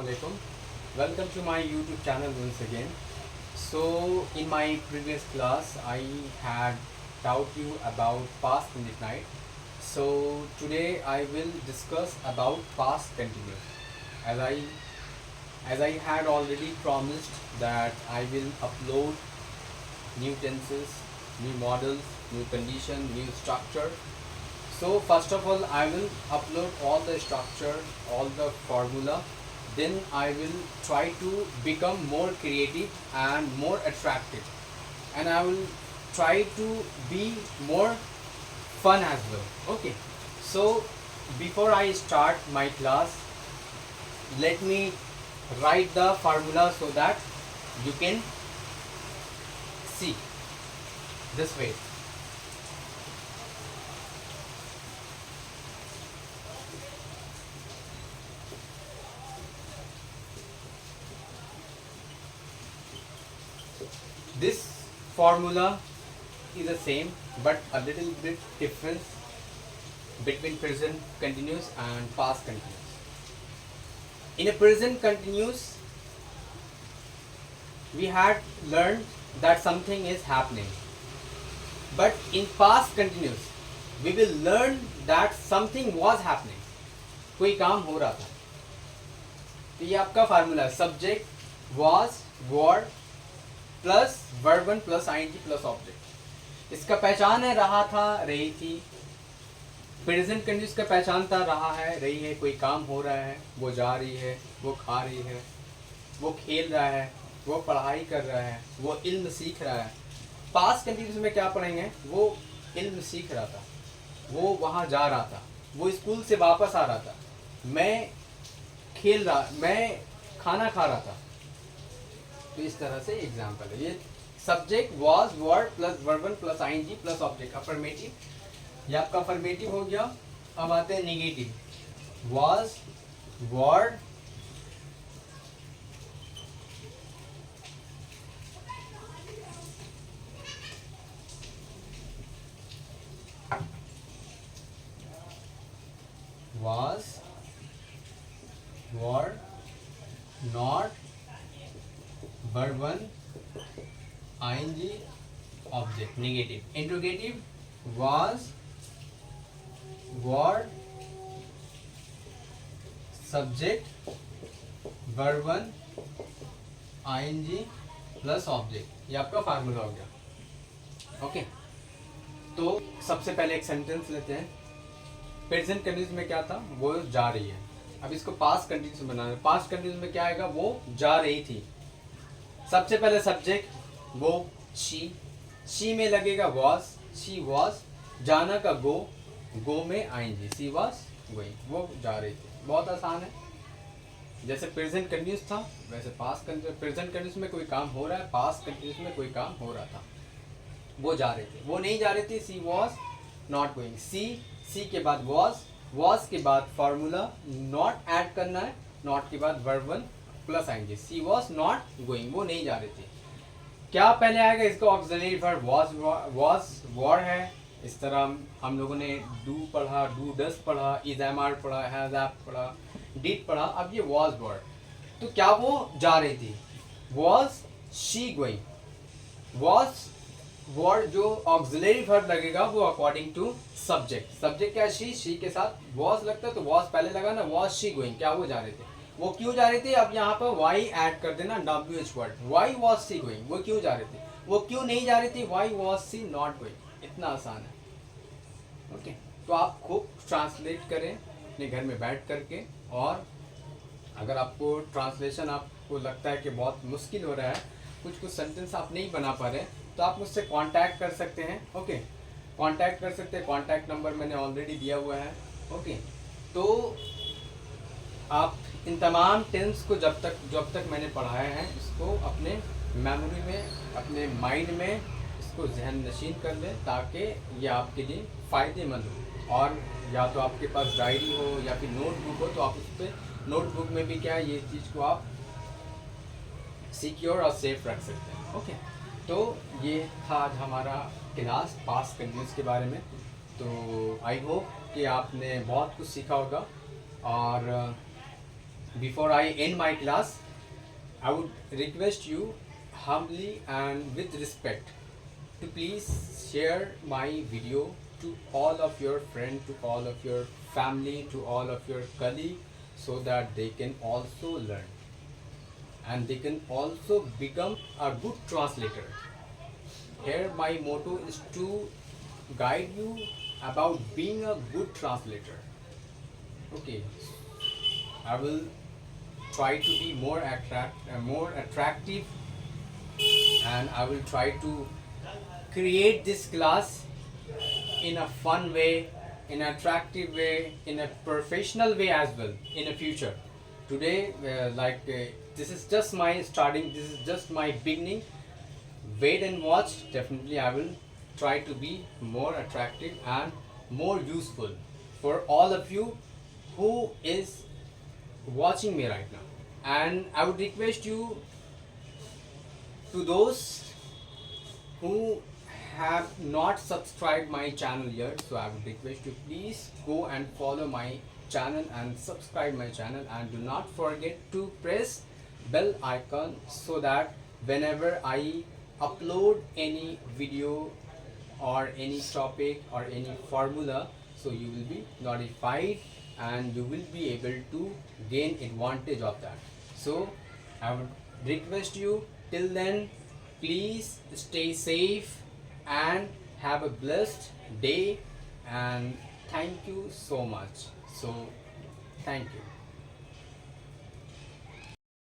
Assalamualaikum. Welcome to my YouTube channel once again. So in my previous class I had taught you about past indefinite. So today I will discuss about past continuous. As I as I had already promised that I will upload new tenses, new models, new condition, new structure. So first of all I will upload all the structure, all the formula. Then I will try to become more creative and more attractive, and I will try to be more fun as well. Okay, so before I start my class, let me write the formula so that you can see this way. This formula is the same but a little bit difference between present continuous and past continuous. In a present continuous, we had learned that something is happening, but in past continuous we will learn that something was happening. कोई काम हो रहा था. तो ये आपका formula है. Subject was, were plus verb one plus ING plus object. इसका पहचान है रहा था, रही थी. प्रेजेंट कंटिन्यूस का पहचान था रहा है, रही है. कोई काम हो रहा है, वो जा रही है, वो खा रही है, वो खेल रहा है, वो पढ़ाई कर रहा है, वो इल्म सीख रहा है. पास्ट कंटिन्यूस में क्या पढ़ेंगे? वो इल्म सीख रहा था, वो वहाँ जा रहा था, वो स्कूल से वापस आ रहा था, मैं खाना खा रहा था. तो इस तरह से एग्जाम्पल है. ये subject was, word plus verb one plus ING plus object. Affirmative, ये आपका अफर्मेटिव हो गया. अब आते हैं negative. Was, word, was, were, not, verb one, ing, object. Negative. Interrogative. Was, were, subject, verb one, ing plus object. ये आपका formula हो गया. ओके, तो सबसे पहले एक सेंटेंस लेते हैं. प्रेजेंट कंटिन्यूस में क्या था? वो जा रही है. अब इसको पास्ट कंटिन्यूस में बनाना है. पास्ट कंटिन्यूस में क्या आएगा? वो जा रही थी. सबसे पहले सब्जेक्ट वो शी में लगेगा वॉज, शी वॉज. जाना का गो में आएंगे, सी वॉज गोइंग. वो जा रही थी. बहुत आसान है. जैसे प्रेजेंट कंटिन्यूस था वैसे पास्ट कंटिन्यूस. प्रेजेंट कंटिन्यूस में कोई काम हो रहा है, पास्ट कंटिन्यूस में कोई काम हो रहा था. वो जा रही थी, वो नहीं जा रही थी. सी वॉज नॉट गोइंग. सी के बाद वॉज के बाद फॉर्मूला नॉट ऐड करना है. नॉट के बाद वर्ब वन प्लस आएंगे. सी वॉज नॉट गोइंग, वो नहीं जा रही थी. क्या पहले आएगा? इसका ऑक्सिलरी वर्ब वॉज वर है. इस तरह हम लोगों ने डू पढ़ा, डू डस पढ़ा, इज एम आर पढ़ा, हैज एप पढ़ा, डिड पढ़ा. अब ये वॉज वर्ड. तो क्या वो जा रही थी? Was she going. Was word जो ऑक्सिलरी वर्ब लगेगा वो अकॉर्डिंग टू सब्जेक्ट. सब्जेक्ट क्या है? शी के साथ वॉज लगता है तो वॉज पहले लगा ना. वॉज शी गोइंग, क्या वो जा रहे थे? वो क्यों जा रही थी? अब यहाँ पर वाई ऐड कर देना, WH word. Why was she going, वो क्यों जा रही थी? वो क्यों नहीं जा रही थी? Why was she not going. इतना आसान है. ओके, तो आप खूब ट्रांसलेट करें अपने घर में बैठ करके. और अगर आपको ट्रांसलेशन आपको लगता है कि बहुत मुश्किल हो रहा है, कुछ सेंटेंस आप नहीं बना पा रहे, तो आप मुझसे कांटेक्ट कर सकते हैं. ओके, कांटेक्ट कर सकते हैं. कांटेक्ट नंबर मैंने ऑलरेडी दिया हुआ है. ओके, तो आप इन तमाम टेंस को जब तक मैंने पढ़ाया है, इसको अपने मेमोरी में, अपने माइंड में इसको जहन नशीन कर लें, ताकि ये आपके लिए फ़ायदेमंद हो. और या तो आपके पास डायरी हो या फिर नोटबुक हो, तो आप उस पर नोटबुक में भी क्या है, ये चीज़ को आप सिक्योर और सेफ रख सकते हैं. ओके, तो ये था आज हमारा क्लास पास्ट कंटिन्यूस के बारे में. तो आई होप कि आपने बहुत कुछ सीखा होगा. और before I end my class, I would request you humbly and with respect to please share my video to all of your friends, to all of your family, to all of your colleagues, so that they can also learn and they can also become a good translator. Here my motto is to guide you about being a good translator. Okay, I will try to be more attractive, and I will try to create this class in a fun way, in an attractive way, in a professional way as well in the future. Today, this is just my starting, this is just my beginning. Wait and watch. Definitely, I will try to be more attractive and more useful for all of you who is watching me right now. And I would request you, to those who have not subscribed my channel yet, so I would request you please go and follow my channel and subscribe my channel, and do not forget to press bell icon so that whenever I upload any video or any topic or any formula, so you will be notified and you will be able to gain advantage of that. So I would request you, till then, please stay safe and have a blessed day, and thank you so much. So thank you.